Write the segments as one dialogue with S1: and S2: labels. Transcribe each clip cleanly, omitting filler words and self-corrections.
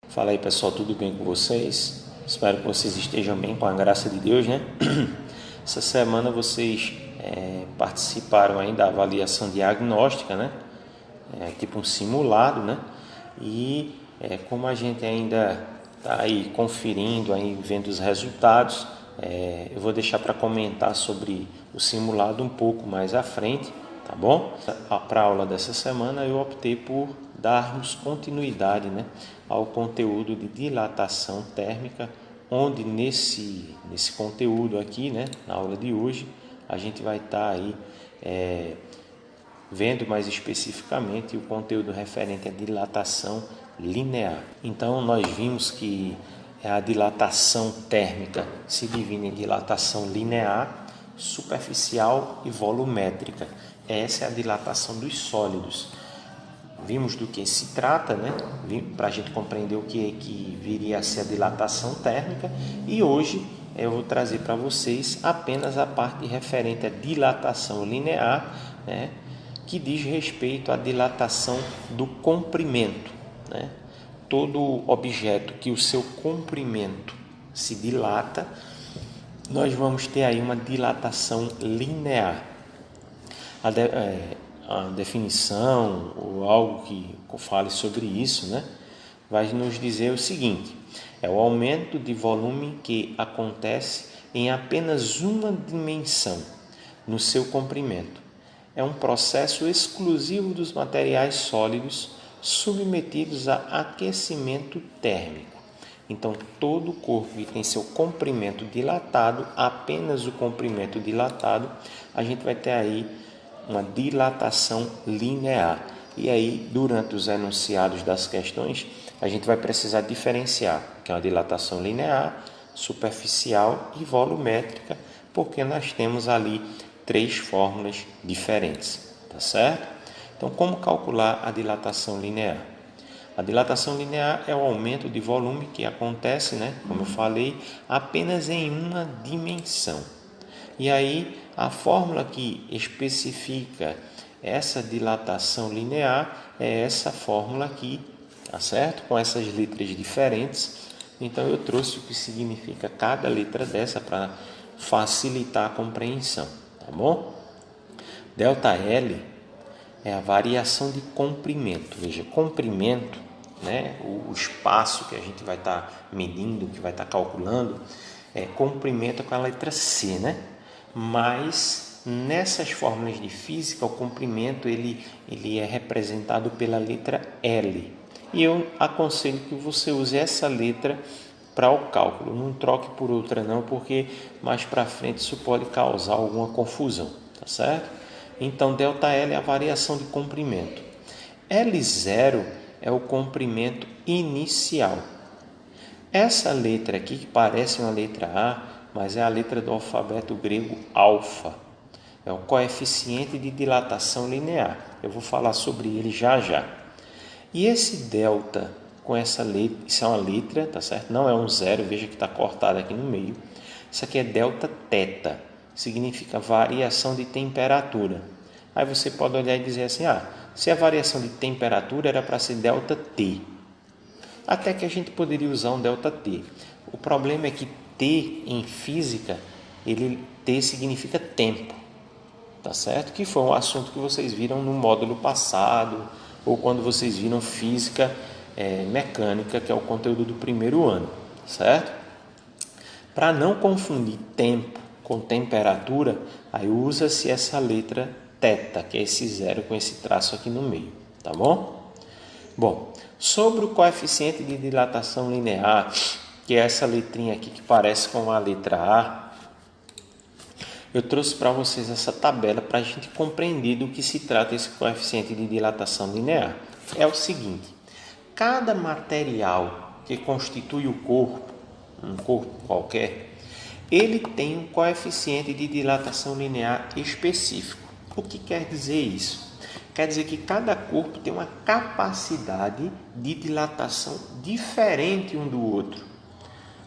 S1: Fala aí, pessoal, tudo bem com vocês? Espero que vocês estejam bem, com a graça de Deus, né? Essa semana vocês participaram aí da avaliação diagnóstica, né? Tipo um simulado, né? E como a gente ainda está aí conferindo, aí vendo os resultados, eu vou deixar para comentar sobre o simulado um pouco mais à frente, tá bom? Para a aula dessa semana eu optei por darmos continuidade, né, ao conteúdo de dilatação térmica, onde nesse conteúdo aqui, né, na aula de hoje, a gente vai estar aí vendo mais especificamente o conteúdo referente à dilatação linear. Então, nós vimos que a dilatação térmica se divide em dilatação linear, superficial e volumétrica. Essa é a dilatação dos sólidos. Vimos do que se trata, né? Para a gente compreender o que viria a ser a dilatação térmica, e hoje eu vou trazer para vocês apenas a parte referente à dilatação linear, né? Que diz respeito à dilatação do comprimento, né? Todo objeto que o seu comprimento se dilata, nós vamos ter aí uma dilatação linear. A definição ou algo que fale sobre isso, né, vai nos dizer o seguinte: é o aumento de volume que acontece em apenas uma dimensão no seu comprimento. É um processo exclusivo dos materiais sólidos submetidos a aquecimento térmico. Então, todo corpo que tem seu comprimento dilatado, apenas o comprimento dilatado, a gente vai ter aí uma dilatação linear. E aí, durante os enunciados das questões, a gente vai precisar diferenciar que é uma dilatação linear, superficial e volumétrica, porque nós temos ali 3 fórmulas diferentes, tá certo? Então, como calcular a dilatação linear? A dilatação linear é o aumento de volume que acontece, né, como eu falei, apenas em uma dimensão. E aí, a fórmula que especifica essa dilatação linear é essa fórmula aqui, tá certo? Com essas letras diferentes. Então, eu trouxe o que significa cada letra dessa para facilitar a compreensão, tá bom? ΔL é a variação de comprimento. Veja, comprimento, né, o espaço que a gente vai estar medindo, que vai estar calculando, comprimento com a letra C, né? Mas nessas fórmulas de física, o comprimento ele é representado pela letra L. E eu aconselho que você use essa letra para o cálculo. Não troque por outra não, porque mais para frente isso pode causar alguma confusão, tá certo? Então, ΔL é a variação de comprimento. L0 é o comprimento inicial. Essa letra aqui, que parece uma letra A, mas é a letra do alfabeto grego alfa. É o coeficiente de dilatação linear. Eu vou falar sobre ele já já. E esse delta com essa letra, isso é uma letra, tá certo? Não é um zero, veja que está cortado aqui no meio. Isso aqui é delta teta, significa variação de temperatura. Aí você pode olhar e dizer assim, se a variação de temperatura era para ser delta T. Até que a gente poderia usar um ΔT. O problema é que T em física, T significa tempo, tá certo? Que foi um assunto que vocês viram no módulo passado, ou quando vocês viram física mecânica, que é o conteúdo do primeiro ano, certo? Para não confundir tempo com temperatura, aí usa-se essa letra θ, que é esse zero com esse traço aqui no meio, tá bom? Bom, sobre o coeficiente de dilatação linear, que é essa letrinha aqui que parece com a letra A, eu trouxe para vocês essa tabela para a gente compreender do que se trata esse coeficiente de dilatação linear. É o seguinte: cada material que constitui o corpo, um corpo qualquer, ele tem um coeficiente de dilatação linear específico. O que quer dizer isso? Quer dizer que cada corpo tem uma capacidade de dilatação diferente um do outro.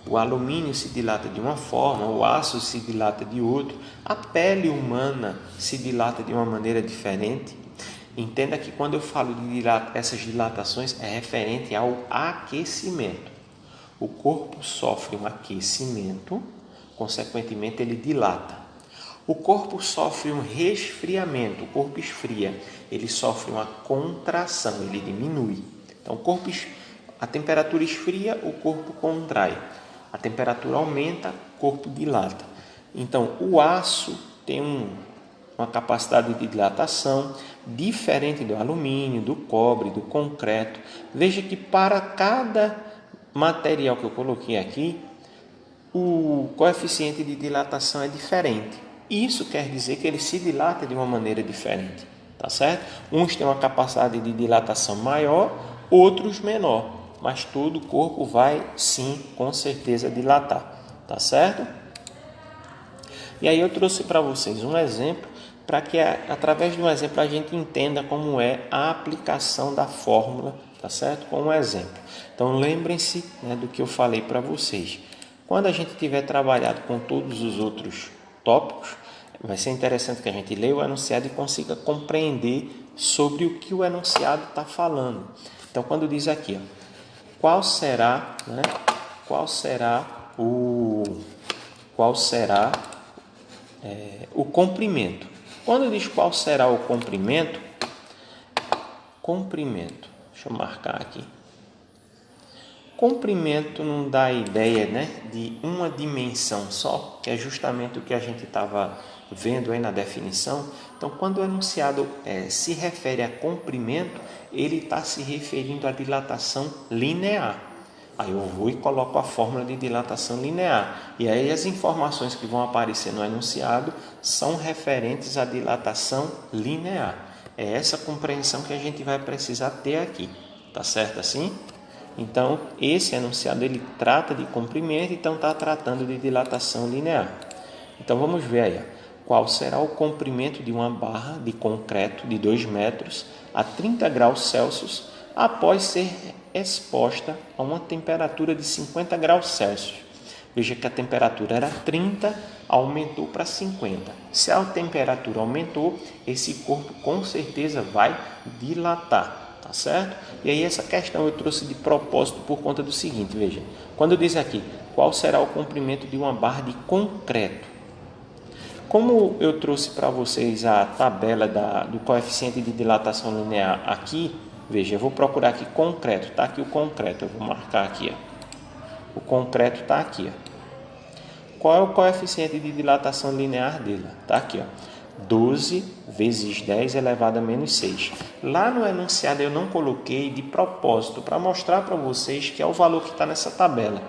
S1: O alumínio se dilata de uma forma, o aço se dilata de outra, a pele humana se dilata de uma maneira diferente. Entenda que quando eu falo de essas dilatações é referente ao aquecimento. O corpo sofre um aquecimento, consequentemente ele dilata. O corpo sofre um resfriamento, o corpo esfria, ele sofre uma contração, ele diminui. Então, a temperatura esfria, o corpo contrai. A temperatura aumenta, o corpo dilata. Então, o aço tem uma capacidade de dilatação diferente do alumínio, do cobre, do concreto. Veja que para cada material que eu coloquei aqui, o coeficiente de dilatação é diferente. Isso quer dizer que ele se dilata de uma maneira diferente, tá certo? Uns têm uma capacidade de dilatação maior, outros menor, mas todo o corpo vai sim, com certeza, dilatar, tá certo? E aí eu trouxe para vocês um exemplo, para que através de um exemplo a gente entenda como é a aplicação da fórmula, tá certo? Com um exemplo. Então lembrem-se, né, do que eu falei para vocês. Quando a gente tiver trabalhado com todos os outros tópicos, vai ser interessante que a gente leia o enunciado e consiga compreender sobre o que o enunciado está falando. Então, quando diz aqui, ó, qual será o comprimento? Quando diz qual será o comprimento, deixa eu marcar aqui. Comprimento não dá a ideia, né, de uma dimensão só, que é justamente o que a gente estava vendo aí na definição. Então, quando o enunciado se refere a comprimento, ele está se referindo à dilatação linear. Aí eu vou e coloco a fórmula de dilatação linear. E aí as informações que vão aparecer no enunciado são referentes à dilatação linear. É essa compreensão que a gente vai precisar ter aqui. Tá certo assim? Então, esse enunciado ele trata de comprimento, então está tratando de dilatação linear. Então, vamos ver aí. Qual será o comprimento de uma barra de concreto de 2 metros a 30 graus Celsius após ser exposta a uma temperatura de 50 graus Celsius? Veja que a temperatura era 30, aumentou para 50. Se a temperatura aumentou, esse corpo com certeza vai dilatar. Tá certo? E aí essa questão eu trouxe de propósito por conta do seguinte, veja. Quando diz aqui, qual será o comprimento de uma barra de concreto? Como eu trouxe para vocês a tabela do coeficiente de dilatação linear aqui, veja, eu vou procurar aqui concreto, está aqui o concreto, eu vou marcar aqui, ó. O concreto está aqui, ó. Qual é o coeficiente de dilatação linear dele? Está aqui, ó. 12 vezes 10 elevado a menos 6. Lá no enunciado eu não coloquei de propósito para mostrar para vocês que é o valor que está nessa tabela.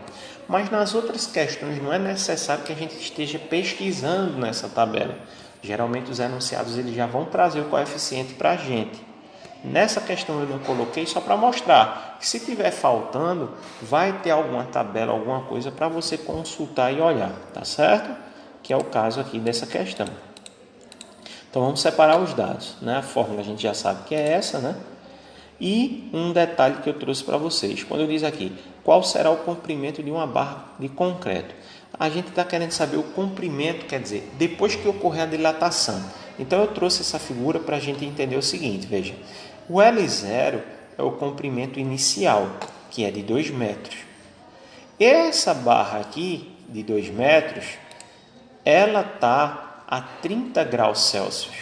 S1: Mas nas outras questões não é necessário que a gente esteja pesquisando nessa tabela. Geralmente os enunciados eles já vão trazer o coeficiente para a gente. Nessa questão eu não coloquei só para mostrar que se tiver faltando, vai ter alguma tabela, alguma coisa para você consultar e olhar, tá certo? Que é o caso aqui dessa questão. Então, vamos separar os dados, né? A fórmula a gente já sabe que é essa, né? E um detalhe que eu trouxe para vocês. Quando eu diz aqui, qual será o comprimento de uma barra de concreto? A gente está querendo saber o comprimento, quer dizer, depois que ocorrer a dilatação. Então, eu trouxe essa figura para a gente entender o seguinte, veja. O L0 é o comprimento inicial, que é de 2 metros. Essa barra aqui, de 2 metros, ela está a 30 graus Celsius.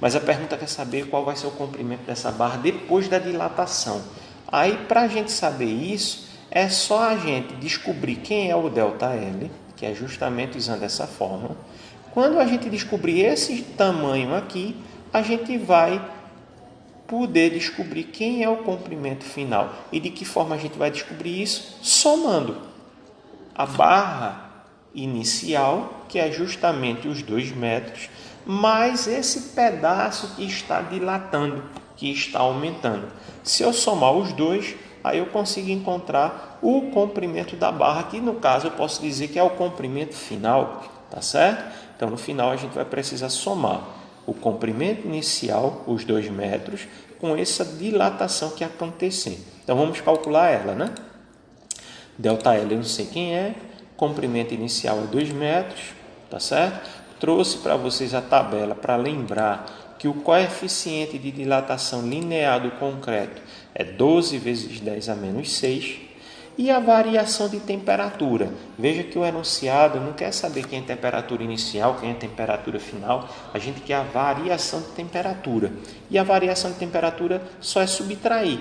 S1: Mas a pergunta quer saber qual vai ser o comprimento dessa barra depois da dilatação. Aí, para a gente saber isso, é só a gente descobrir quem é o ΔL, que é justamente usando essa fórmula. Quando a gente descobrir esse tamanho aqui, a gente vai poder descobrir quem é o comprimento final. E de que forma a gente vai descobrir isso? Somando a barra inicial, que é justamente os 2 metros, mais esse pedaço que está dilatando, que está aumentando. Se eu somar os dois, aí eu consigo encontrar o comprimento da barra, que no caso eu posso dizer que é o comprimento final, tá certo? Então no final a gente vai precisar somar o comprimento inicial, os 2 metros, com essa dilatação que acontecer. Então vamos calcular ela, né? ΔL eu não sei quem é, comprimento inicial é 2 metros, tá certo? Trouxe para vocês a tabela para lembrar que o coeficiente de dilatação linear do concreto é 12 vezes 10 a menos 6. E a variação de temperatura. Veja que o enunciado não quer saber quem é a temperatura inicial, quem é a temperatura final. A gente quer a variação de temperatura. E a variação de temperatura só é subtrair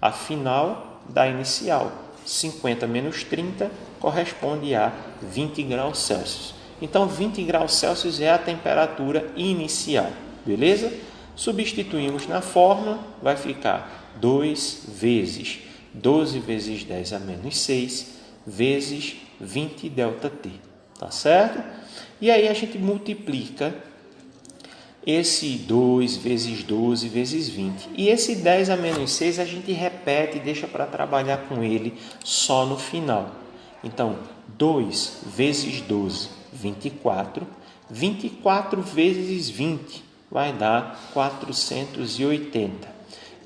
S1: a final da inicial. 50 menos 30 corresponde a 20 graus Celsius. Então, 20 graus Celsius é a temperatura inicial. Beleza? Substituímos na fórmula, vai ficar 2 vezes 12 vezes 10 a menos 6 vezes 20 ΔT. Tá certo? E aí a gente multiplica esse 2 vezes 12 vezes 20. E esse 10 a menos 6 a gente repete e deixa para trabalhar com ele só no final. Então, 2 vezes 12, 24. 24 vezes 20 vai dar 480.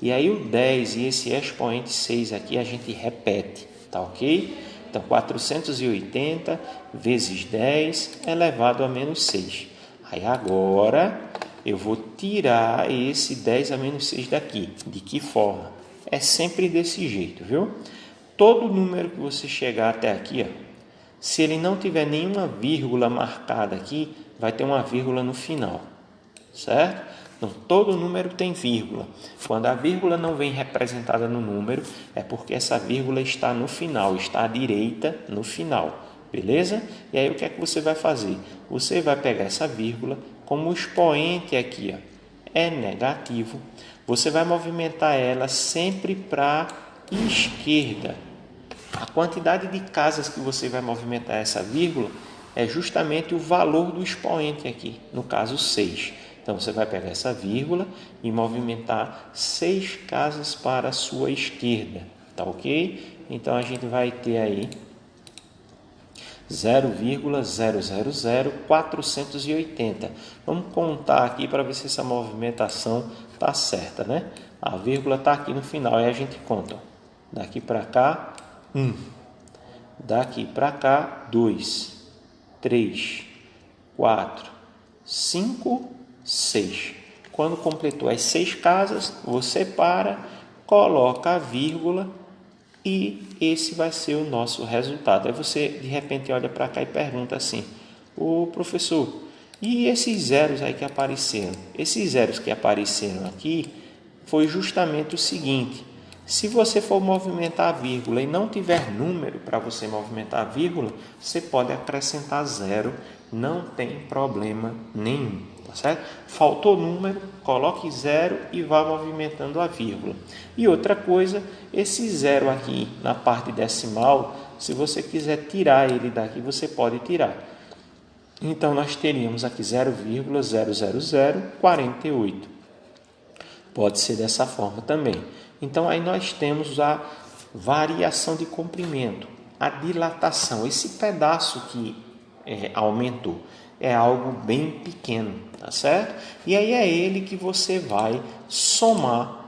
S1: E aí o 10 e esse expoente 6 aqui a gente repete, tá ok? Então, 480 vezes 10 elevado a menos 6. Aí agora eu vou tirar esse 10 a menos 6 daqui. De que forma? É sempre desse jeito, viu? Todo número que você chegar até aqui, ó, se ele não tiver nenhuma vírgula marcada aqui, vai ter uma vírgula no final, certo? Então, todo número tem vírgula. Quando a vírgula não vem representada no número, é porque essa vírgula está no final, está à direita no final, beleza? E aí o que é que você vai fazer? Você vai pegar essa vírgula, como o expoente aqui ó, é negativo, você vai movimentar ela sempre para a esquerda. A quantidade de casas que você vai movimentar essa vírgula é justamente o valor do expoente aqui, no caso 6. Então, você vai pegar essa vírgula e movimentar 6 casas para a sua esquerda, tá ok? Então, a gente vai ter aí 0,000480. Vamos contar aqui para ver se essa movimentação está certa, né? A vírgula está aqui no final, aí a gente conta. Daqui para cá, 1. Daqui para cá, 2, 3, 4, 5, 6. Quando completou as 6 casas, você para, coloca a vírgula e esse vai ser o nosso resultado. Aí você de repente olha para cá e pergunta assim: ô professor, e esses zeros aí que apareceram? Esses zeros que apareceram aqui foi justamente o seguinte: se você for movimentar a vírgula e não tiver número para você movimentar a vírgula, você pode acrescentar zero, não tem problema nenhum. Tá certo? Faltou número, coloque zero e vá movimentando a vírgula. E outra coisa, esse zero aqui na parte decimal, se você quiser tirar ele daqui, você pode tirar. Então, nós teríamos aqui 0,00048. Pode ser dessa forma também. Então, aí nós temos a variação de comprimento, a dilatação, esse pedaço que aumentou. É algo bem pequeno, tá certo? E aí é ele que você vai somar,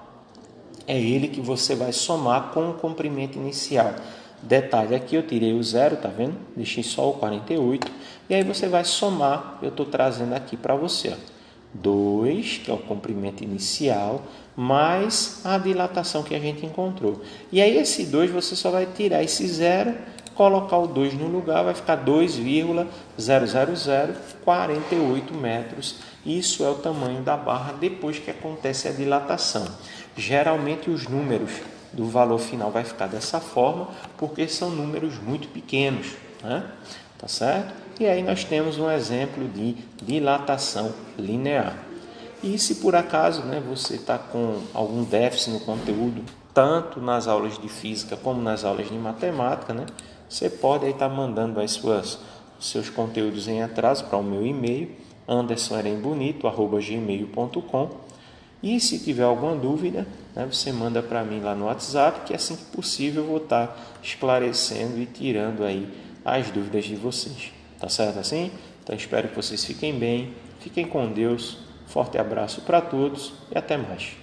S1: com o comprimento inicial. Detalhe, aqui eu tirei o zero, tá vendo? Deixei só o 48. E aí você vai somar, eu estou trazendo aqui para você, ó, 2, que é o comprimento inicial, mais a dilatação que a gente encontrou. E aí esse 2 você só vai tirar esse zero, colocar o 2 no lugar, vai ficar 2,00048 metros. Isso é o tamanho da barra depois que acontece a dilatação. Geralmente os números do valor final vai ficar dessa forma, porque são números muito pequenos, né? Tá certo? E aí nós temos um exemplo de dilatação linear. E se por acaso, né, você está com algum déficit no conteúdo, tanto nas aulas de física como nas aulas de matemática, né, você pode estar mandando as seus conteúdos em atraso para o meu e-mail, andersonarembonito@gmail.com. E se tiver alguma dúvida, né, você manda para mim lá no WhatsApp, que assim que possível eu vou estar esclarecendo e tirando aí as dúvidas de vocês. Tá certo assim? Então espero que vocês fiquem bem, fiquem com Deus, forte abraço para todos e até mais.